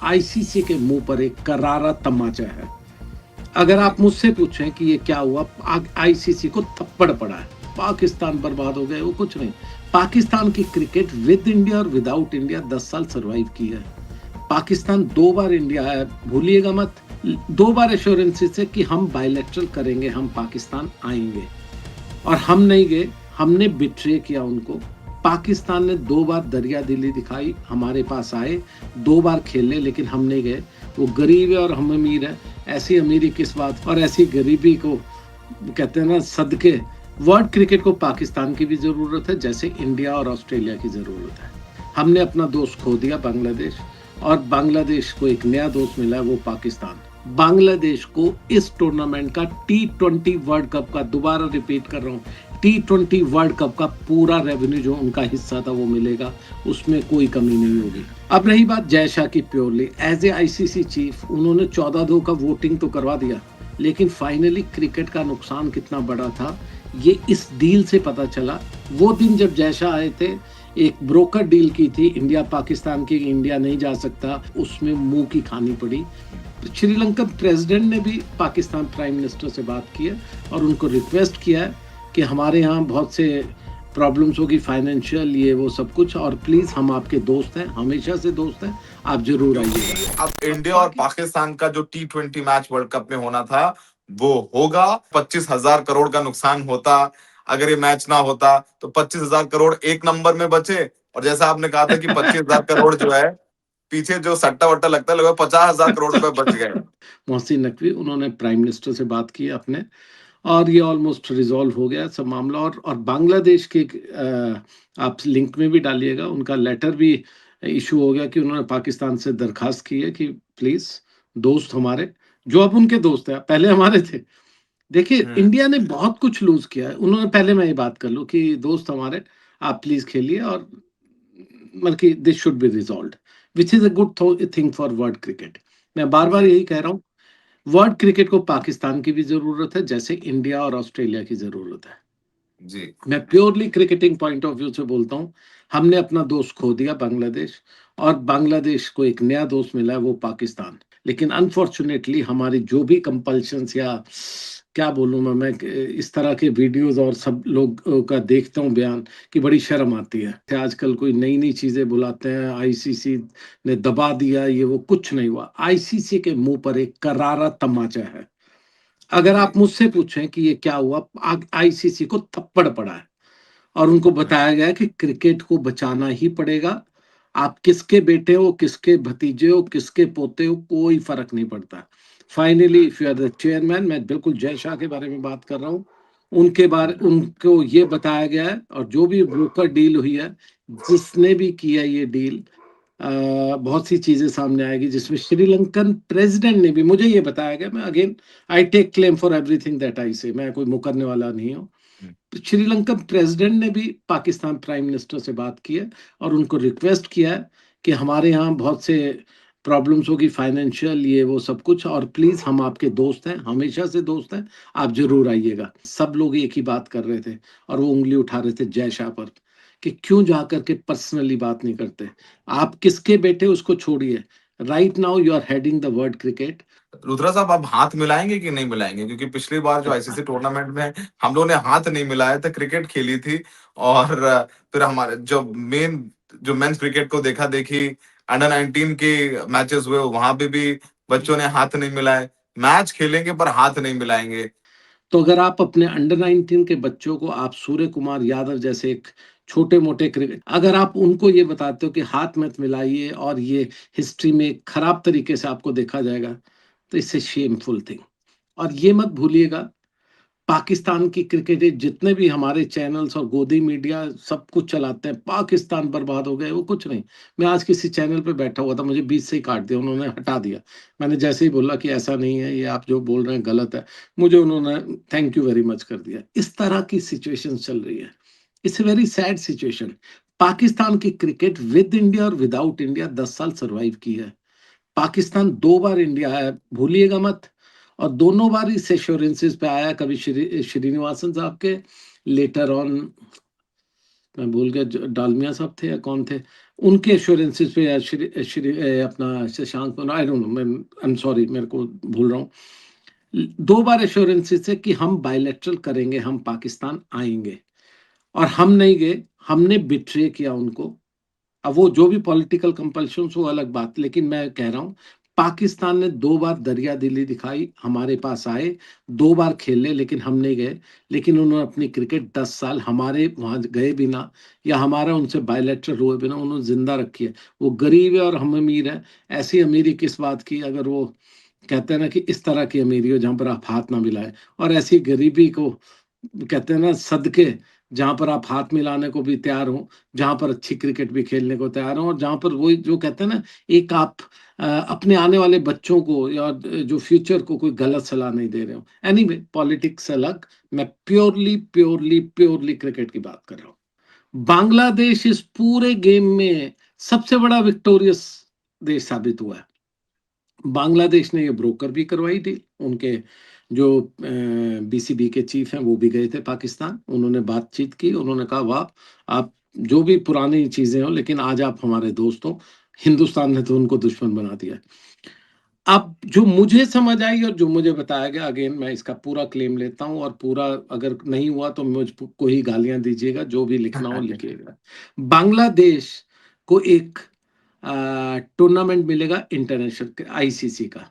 ICC के मुंह पर एक करारा तमाचा है। अगर आप मुझसे पूछें कि ये क्या हुआ, आईसीसी को थप्पड़ पड़ा है, पाकिस्तान बर्बाद हो गए, वो कुछ नहीं। पाकिस्तान की क्रिकेट विद इंडिया और विदाउट इंडिया 10 साल सरवाइव की है। पाकिस्तान 2 बार इंडिया आया, भूलिएगा मत। 2 बार एश्योरेंसेस से कि हम बायलैटरल करेंगे, हम पाकिस्तान आएंगे, और हम नहीं गए। हमने बिट्रे किया उनको। पाकिस्तान ने 2 बार दरिया दिली दिखाई, हमारे पास आए, 2 बार खेले, लेकिन हम नहीं गए। वो गरीब है और हम अमीर है। ऐसी अमीरी किस बात और ऐसी गरीबी को कहते हैं ना सदके। वर्ल्ड क्रिकेट को पाकिस्तान की भी जरूरत है, जैसे इंडिया और ऑस्ट्रेलिया की जरूरत है। हमने अपना दोस्त खो दिया बांग्लादेश, और बांग्लादेश को एक नया दोस्त मिला है, वो पाकिस्तान। बांग्लादेश को इस टूर्नामेंट का T20 वर्ल्ड कप का, दोबारा रिपीट कर रहा हूँ, T20 वर्ल्ड कप का पूरा रेवेन्यू जो उनका हिस्सा था वो मिलेगा, उसमें कोई कमी नहीं होगी। अब रही बात जय शाह की, purely as a ICC chief उन्होंने 14-2 का वोटिंग तो करवा दिया, लेकिन फाइनली क्रिकेट का नुकसान कितना बड़ा था ये इस डील से पता चला। वो दिन जब जय शाह आए थे, एक ब्रोकर डील की थी इंडिया पाकिस्तान की, इंडिया नहीं जा सकता, उसमें मुंह की खानी पड़ी। श्रीलंकन प्रेसिडेंट ने भी पाकिस्तान प्राइम मिनिस्टर से बात की है और उनको रिक्वेस्ट किया है कि हमारे यहाँ बहुत से प्रॉब्लम्स होगी, फाइनेंशियल, ये वो सब कुछ, और प्लीज हम आपके दोस्त हैं, हमेशा से दोस्त हैं, आप जरूर आइएगा। अब इंडिया और पाकिस्तान का जो T20 मैच वर्ल्ड कप में होना था वो होगा। 25,000 करोड़ का नुकसान होता अगर ये मैच ना होता, तो 25,000 करोड़ एक नंबर में बचे। और जैसा आपने कहा था कि 25,000 करोड़ जो है पीछे जो सट्टा वट्टा लगता है, लगभग 50,000 करोड़ रुपए बच गए। मोहसिन नकवी, उन्होंने प्राइम मिनिस्टर से बात की अपने, और ये ऑलमोस्ट रिजॉल्व हो गया सब मामला। और बांग्लादेश के आप लिंक में भी डालिएगा, उनका लेटर भी इशू हो गया कि उन्होंने पाकिस्तान से दरखास्त की है कि प्लीज दोस्त हमारे, जो अब उनके दोस्त हैं, पहले हमारे थे। देखिए इंडिया ने बहुत कुछ लूज किया है, उन्होंने पहले मैं ये बात कर लूं कि दोस्त हमारे, आप प्लीज खेलिए, और मतलब कि this should be resolved, which is a good thing for world cricket. मैं बार बार यही कह रहा हूँ, वर्ल्ड क्रिकेट को पाकिस्तान की भी जरूरत है, जैसे इंडिया और ऑस्ट्रेलिया की जरूरत है जी। मैं purely cricketing point of view से बोलता हूँ। हमने अपना दोस्त खो दिया बांग्लादेश, और बांग्लादेश को एक नया दोस्त मिला है, वो पाकिस्तान। लेकिन अनफॉर्चुनेटली हमारी जो भी कंपल्शंस, या क्या बोलूं मैं इस तरह के वीडियोस और सब लोग का देखता हूँ बयान, कि बड़ी शर्म आती है। आजकल कोई नई नई चीजें बुलाते हैं, आईसीसी ने दबा दिया, ये वो, कुछ नहीं हुआ। आईसीसी के मुंह पर एक करारा तमाचा है। अगर आप मुझसे पूछें कि ये क्या हुआ, आईसीसी को थप्पड़ पड़ा है, और उनको बताया गया कि क्रिकेट को बचाना ही पड़ेगा। आप किसके बेटे हो, किसके भतीजे हो, किसके पोते हो, कोई फर्क नहीं पड़ता। Finally if you are the chairman, मैं बिल्कुल जय शाह के बारे में बात कर रहा हूँ, उनके बारे, उनको ये बताया गया है, और जो भी ब्रोकर डील हुई है, जिसने भी किया ये डील, बहुत सी चीजें सामने आएगी, जिसमें श्रीलंकन प्रेसिडेंट ने भी, मुझे ये बताया गया, मैं again I take claim for everything that I say, मैं कोई मुकरने वाला नहीं हूँ। श्रीलंकन प्रेसिडेंट ने भी पाकिस्तान प्राइम मिनिस्टर से बात की है और उनको रिक्वेस्ट किया है कि हमारे यहाँ बहुत से प्रॉब्लम्स होगी, फाइनेंशियल, ये वो सब कुछ, और प्लीज हम आपके दोस्त हैं, हमेशा से दोस्त हैं, आप जरूर आइएगा। सब लोग एक ही बात कर रहे थे, और वो उंगली उठा रहे थे जय शाह पर, कि क्यों जाकर के पर्सनली बात नहीं करते। आप किसके बेटे उसको छोड़िए, right now you are heading the world cricket. Rudra साहब, आप हाथ मिलाएंगे कि नहीं मिलाएंगे? क्योंकि पिछली बार जो आईसीसी टूर्नामेंट में हम लोगों ने हाथ नहीं मिलाया था, क्रिकेट खेली थी। और फिर हमारे जो मेंस क्रिकेट को देखा देखी, अंडर 19 के मैचेस हुए, वहां पे भी बच्चों ने हाथ नहीं मिलाए। मैच खेलेंगे पर हाथ नहीं मिलाएंगे। तो अगर आप अपने अंडर 19 के बच्चों को, आप सूर्य कुमार यादव जैसे एक छोटे मोटे क्रिकेट, अगर आप उनको ये बताते हो कि हाथ मत मिलाइए, और ये हिस्ट्री में खराब तरीके से आपको देखा जाएगा, तो इससे शेमफुल थिंग। और ये मत भूलिएगा, पाकिस्तान की क्रिकेट, जितने भी हमारे चैनल्स और गोदी मीडिया सब कुछ चलाते हैं, पाकिस्तान बर्बाद हो गए, वो कुछ नहीं। मैं आज किसी चैनल पे बैठा हुआ था, मुझे बीच से ही काट दिया, उन्होंने हटा दिया। मैंने जैसे ही बोला कि ऐसा नहीं है, ये आप जो बोल रहे हैं गलत है, मुझे उन्होंने थैंक यू वेरी मच कर दिया। इस तरह की सिचुएशन चल रही है। It's a very sad situation. Pakistan की क्रिकेट विद इंडिया और विदाउट इंडिया 10 साल सरवाइव की है। पाकिस्तान 2 बार इंडिया आया, भूलिएगा मत, और दोनों बार इस एश्योरेंसेस पे आया, कभी श्रीनिवासन साहब के, लेटर ऑन मैं भूल गया, डालमिया साहब थे या कौन थे, उनके एश्योरेंसेस पे, या अपना शशांक, आई डोंट नो, मैं आई एम सॉरी, मेरे को भूल रहा हूँ। 2 बार एश्योरेंसेस है कि हम बायलैटरल करेंगे, हम पाकिस्तान आएंगे, और हम नहीं गए, हमने बिट्रे किया उनको। अब वो जो भी पॉलिटिकल कंपल्शन वो अलग बात, लेकिन मैं कह रहा हूं पाकिस्तान ने 2 बार दरिया दिली दिखाई, हमारे पास आए, 2 बार खेले, लेकिन हम नहीं गए। लेकिन उन्होंने अपनी क्रिकेट 10 साल हमारे वहां गए बिना, या हमारा उनसे बायलैटरल हुए बिना उन्होंने जिंदा रखी है। वो गरीब है और हम अमीर है। ऐसी अमीरी किस बात की, अगर वो कहते हैं ना कि इस तरह की अमीरी हो जहां पर आप हाथ ना मिलाए, और ऐसी गरीबी को कहते हैं ना सदके, जहां पर आप हाथ मिलाने को भी तैयार हो, जहां पर अच्छी क्रिकेट भी खेलने को तैयार हो, और जहां पर वही जो कहते हैं ना, एक आप अपने आने वाले बच्चों को या जो फ्यूचर को कोई गलत सलाह नहीं दे रहे हो। एनीवे, पॉलिटिक्स अलग, मैं प्योरली प्योरली प्योरली क्रिकेट की बात कर रहा हूँ। बांग्लादेश इस पूरे गेम में सबसे बड़ा विक्टोरियस देश साबित हुआ है। बांग्लादेश ने ये ब्रोकर भी करवाई डील, उनके जो बीसीबी के चीफ हैं वो भी गए थे पाकिस्तान, उन्होंने बातचीत की, उन्होंने कहा वाह, आप जो भी पुरानी चीजें हो, लेकिन आज आप हमारे दोस्त हो। हिंदुस्तान ने तो उनको दुश्मन बना दिया। अब जो मुझे समझ आई और जो मुझे बताया गया, अगेन मैं इसका पूरा क्लेम लेता हूं, और पूरा अगर नहीं हुआ तो मुझको ही गालियां दीजिएगा, जो भी लिखना हो लिखिएगा। बांग्लादेश को एक टूर्नामेंट मिलेगा इंटरनेशनल आईसीसी का,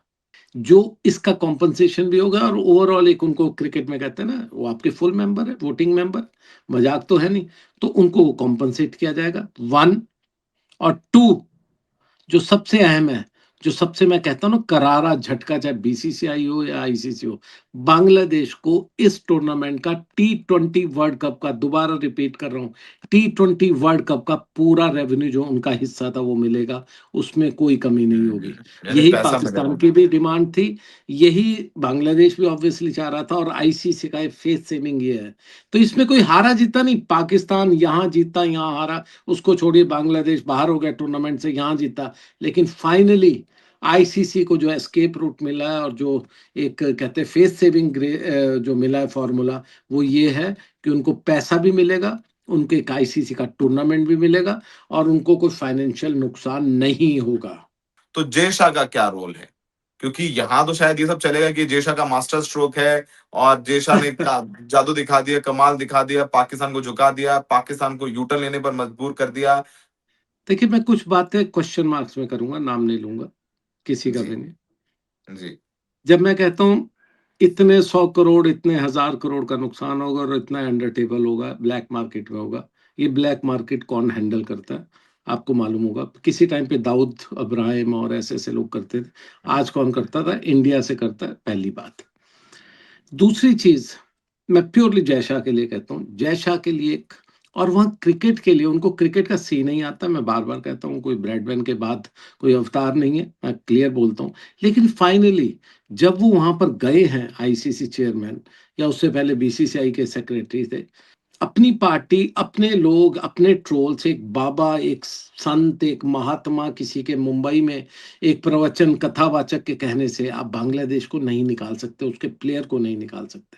जो इसका कॉम्पनसेशन भी होगा, और ओवरऑल एक उनको क्रिकेट में कहते हैं ना, वो आपके फुल मेंबर है, वोटिंग मेंबर, मजाक तो है नहीं, तो उनको कॉम्पनसेट किया जाएगा। 1 और 2, जो सबसे अहम है, जो सबसे मैं कहता हूँ ना करारा झटका, चाहे बीसीसीआई हो या आईसीसी हो, बांग्लादेश को इस टूर्नामेंट का T20 वर्ल्ड कप का, दोबारा रिपीट कर रहा हूँ, T20 वर्ल्ड कप का पूरा रेवेन्यू जो उनका हिस्सा था वो मिलेगा, उसमें कोई कमी नहीं होगी। यानी यही पैसा पाकिस्तान मिलेगा। की भी डिमांड थी, यही बांग्लादेश भी ऑब्वियसली चाह रहा था, और आईसीसी का फेस सेविंग ये है। तो इसमें कोई हारा जीता नहीं, पाकिस्तान यहाँ जीता यहाँ हारा उसको छोड़िए, बांग्लादेश बाहर हो गया टूर्नामेंट से, यहाँ जीता, लेकिन फाइनली आईसीसी को जो एस्केप रूट मिला है, और जो एक कहते हैं फेस सेविंग जो मिला है फॉर्मूला, वो ये है कि उनको पैसा भी मिलेगा, उनके एक आईसीसी का टूर्नामेंट भी मिलेगा, और उनको कोई फाइनेंशियल नुकसान नहीं होगा। तो जय शाह का क्या रोल है? क्योंकि यहाँ तो शायद ये सब चलेगा कि जय शाह का मास्टर स्ट्रोक है और जय शाह ने जादू दिखा दिया, कमाल दिखा दिया, पाकिस्तान को झुका दिया, पाकिस्तान को यूटर्न लेने पर मजबूर कर दिया। देखिए, मैं कुछ बातें क्वेश्चन मार्क्स में करूंगा, नाम नहीं लूंगा किसी का जी, भी नहीं। जी। जब मैं कहता हूं इतने 100 करोड़, इतने 1000 करोड़ का नुकसान होगा, और इतना अंडर टेबल होगा, ब्लैक मार्केट में होगा, ये ब्लैक मार्केट कौन हैंडल करता है आपको मालूम होगा। किसी टाइम पे दाऊद अब्राहिम और ऐसे ऐसे लोग करते थे, आज कौन करता था, इंडिया से करता है, पहली बात। दूसरी चीज, मैं प्योरली जय शाह के लिए कहता हूँ, जय शाह के लिए एक, और वहां क्रिकेट के लिए उनको क्रिकेट का सी नहीं आता, मैं बार बार कहता हूँ, कोई ब्रैडमैन के बाद कोई अवतार नहीं है, मैं क्लियर बोलता हूँ। लेकिन फाइनली जब वो वहां पर गए हैं, आईसीसी चेयरमैन, या उससे पहले बीसीसीआई के सेक्रेटरी थे, अपनी पार्टी, अपने लोग, अपने ट्रोल्स, एक बाबा, एक संत, एक महात्मा, किसी के मुंबई में एक प्रवचन कथावाचक के कहने से आप बांग्लादेश को नहीं निकाल सकते, उसके प्लेयर को नहीं निकाल सकते।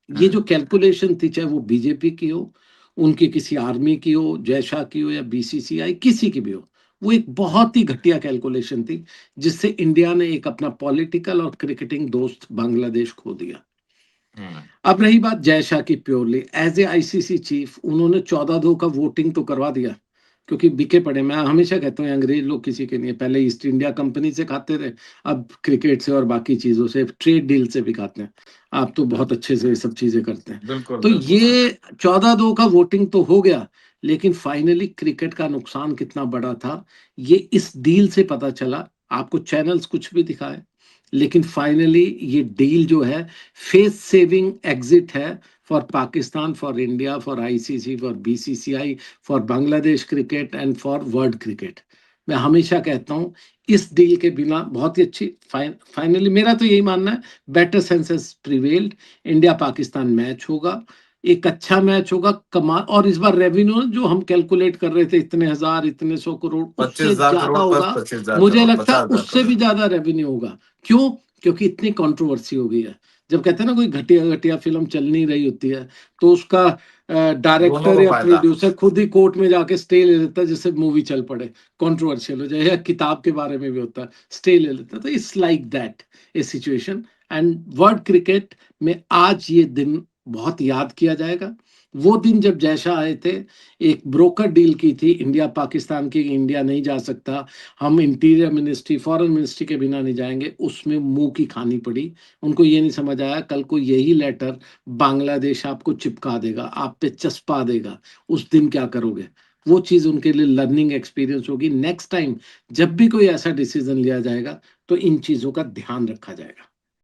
ये जो हम्म। कैलकुलेशन थी, चाहे वो बीजेपी की हो, उनकी किसी आर्मी की हो, जय शाह की हो, या बीसीसीआई किसी की भी हो, वो एक बहुत ही घटिया कैलकुलेशन थी, जिससे इंडिया ने एक अपना पॉलिटिकल और क्रिकेटिंग दोस्त बांग्लादेश खो दिया। हम्म। अब रही बात जय शाह की, purely as a ICC chief उन्होंने 14-2 का वोटिंग तो करवा दिया, क्योंकि बिके पड़े। मैं हमेशा कहता हूँ अंग्रेज लोग किसी के नहीं है, पहले ईस्ट इंडिया कंपनी से खाते थे, अब क्रिकेट से और बाकी चीजों से, ट्रेड डील से भी खाते हैं। आप तो बहुत अच्छे से ये सब चीजें करते हैं। बिल्कुल, तो बिल्कुल। ये 14-2 का वोटिंग तो हो गया, लेकिन फाइनली क्रिकेट का नुकसान कितना बड़ा था, ये इस डील से पता चला। आपको चैनल्स कुछ भी दिखाए, लेकिन फाइनली ये डील जो है फेस सेविंग एग्जिट है, for Pakistan, for India, for ICC, for BCCI, for Bangladesh cricket, and for world cricket. मैं हमेशा कहता हूं इस डील के बिना बहुत ही अच्छी, फाइनली मेरा तो यही मानना है, better senses prevailed, India Pakistan match होगा, एक अच्छा मैच होगा, कमाल। और इस बार रेवेन्यू जो हम कैलकुलेट कर रहे थे, इतने हजार, इतने 100 करोड़, पच्चीस उससे हजार ज्यादा करोड़ प्लस होगा। 25,000 करोड़, मुझे लगता है 50,000 उससे भी करोड़। ज्यादा रेवेन्यू होगा। क्यों? क्योंकि इतनी कंट्रोवर्सी हो गई है। जब कहते हैं ना कोई घटिया घटिया फिल्म चल नहीं रही होती है, तो उसका दोनों डायरेक्टर को या फायदा। प्रोड्यूसर खुद ही कोर्ट में जाके स्टे ले लेता है, जिससे मूवी चल पड़े, कंट्रोवर्शियल हो जाए, या किताब के बारे में भी होता है, स्टे ले लेता है। तो it's like that A situation. And world cricket में आज ये दिन बहुत याद किया जाएगा। वो दिन जब जयशाह आए थे, एक ब्रोकर डील की थी इंडिया पाकिस्तान की, इंडिया नहीं जा सकता, हम इंटीरियर मिनिस्ट्री फॉरेन मिनिस्ट्री के बिना नहीं जाएंगे, उसमें मुंह की खानी पड़ी। उनको ये नहीं समझ आया कल को यही लेटर बांग्लादेश आपको चिपका देगा, आप पे चस्पा देगा, उस दिन क्या करोगे। वो चीज उनके लिए लर्निंग एक्सपीरियंस होगी। नेक्स्ट टाइम जब भी कोई ऐसा डिसीजन लिया जाएगा तो इन चीजों का ध्यान रखा जाएगा।